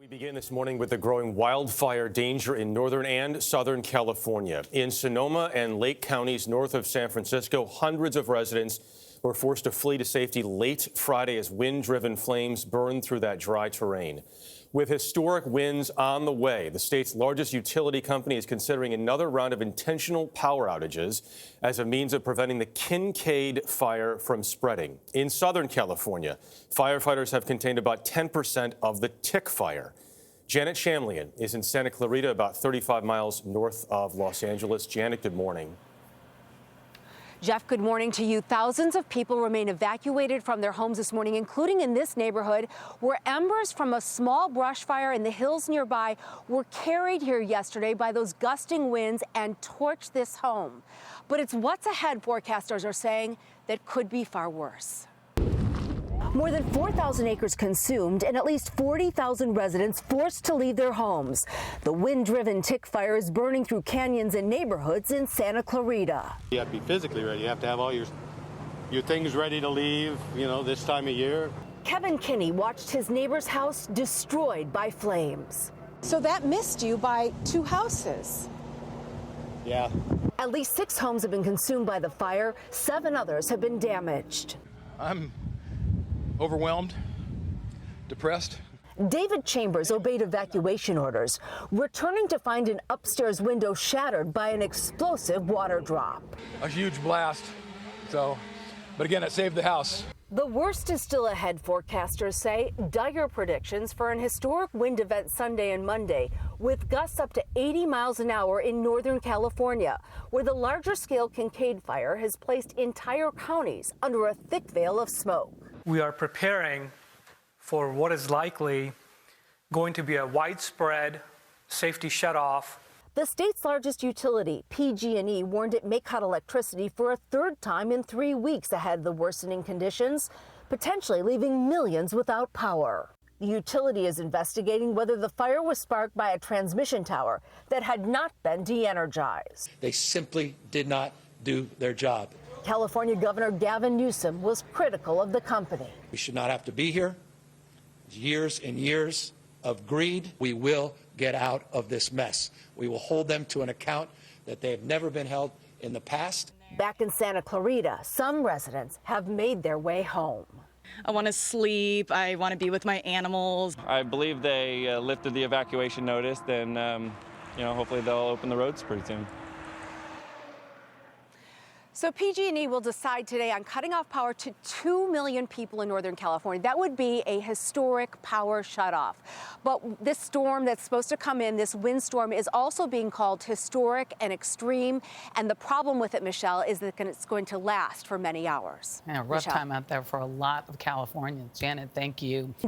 Begin this morning with the growing wildfire danger in northern and southern California. In Sonoma and Lake counties north of San Francisco, hundreds of residents were forced to flee to safety late Friday as wind-driven flames burned through that dry terrain. With historic winds on the way, the state's largest utility company is considering another round of intentional power outages as a means of preventing the Kincade fire from spreading. In Southern California, firefighters have contained about 10% of the tick fire. Janet Shamlian is in Santa Clarita, about 35 miles north of Los Angeles. Janet, good morning. Jeff, good morning to you. Thousands of people remain evacuated from their homes this morning, including in this neighborhood, where embers from a small brush fire in the hills nearby were carried here yesterday by those gusting winds and torched this home. But it's what's ahead, forecasters are saying, that could be far worse. More than 4,000 acres consumed and at least 40,000 residents forced to leave their homes. The wind-driven tick fire is burning through canyons and neighborhoods in Santa Clarita. You have to be physically ready. You have to have all your things ready to leave, this time of year. Kevin Kinney watched his neighbor's house destroyed by flames. So that missed you by 2 houses. Yeah. At least 6 homes have been consumed by the fire. 7 others have been damaged. I'm overwhelmed, depressed. David Chambers obeyed evacuation orders, returning to find an upstairs window shattered by an explosive water drop. A huge blast, but again, it saved the house. The worst is still ahead, forecasters say. Dire predictions for an historic wind event Sunday and Monday, with gusts up to 80 miles an hour in Northern California, where the larger scale Kincade fire has placed entire counties under a thick veil of smoke. We are preparing for what is likely going to be a widespread safety shutoff. The state's largest utility, PG&E, warned it may cut electricity for a 3rd time in 3 weeks ahead of the worsening conditions, potentially leaving millions without power. The utility is investigating whether the fire was sparked by a transmission tower that had not been de-energized. They simply did not do their job. California Governor Gavin Newsom was critical of the company. We should not have to be here. Years and years of greed. We will get out of this mess. We will hold them to an account that they have never been held in the past. Back in Santa Clarita, some residents have made their way home. I want to sleep. I want to be with my animals. I believe they lifted the evacuation notice, then hopefully they'll open the roads pretty soon. So PG&E will decide today on cutting off power to 2 million people in Northern California. That would be a historic power shutoff. But this storm that's supposed to come in, this windstorm, is also being called historic and extreme. And the problem with it, Michelle, is that it's going to last for many hours. Yeah, rough time out there for a lot of Californians. Janet, thank you.